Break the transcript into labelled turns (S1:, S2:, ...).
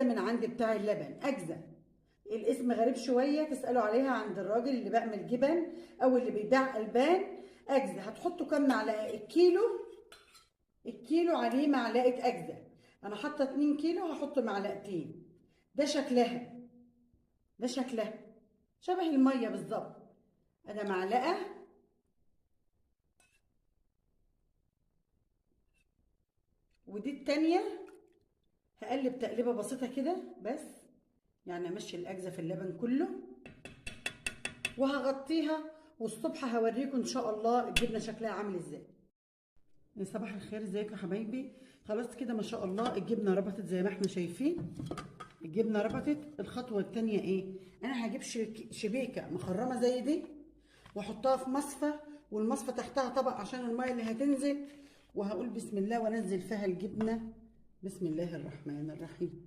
S1: من عندي بتاع اللبن أجزة. الاسم غريب شوية، تسألوا عليها عند الراجل اللي بيعمل جبن أو اللي بيبيع ألبان. أجزة هتحطوا كام معلقة؟ الكيلو عليه معلقة أجزة. أنا حاطة 2 كيلو هحط معلقتين. ده شكلها، ده شكلها شبه المية بالظبط. أنا معلقة، ودي التانية. هقلب تقليبة بسيطة كده بس، يعني امشي الاجزاء في اللبن كله وهغطيها. والصبح هوريكم ان شاء الله الجبنه شكلها عامل ازاي. صباح الخير، ازيكم يا حبايبي؟ خلاص كده ما شاء الله الجبنه ربطت زي ما احنا شايفين. الجبنه ربطت. الخطوه الثانيه ايه؟ انا هجيب شبيكه مخرمه زي دي واحطها في مصفى، والمصفى تحتها طبق عشان الميه اللي هتنزل. وهقول بسم الله وانزل فيها الجبنه. بسم الله الرحمن الرحيم.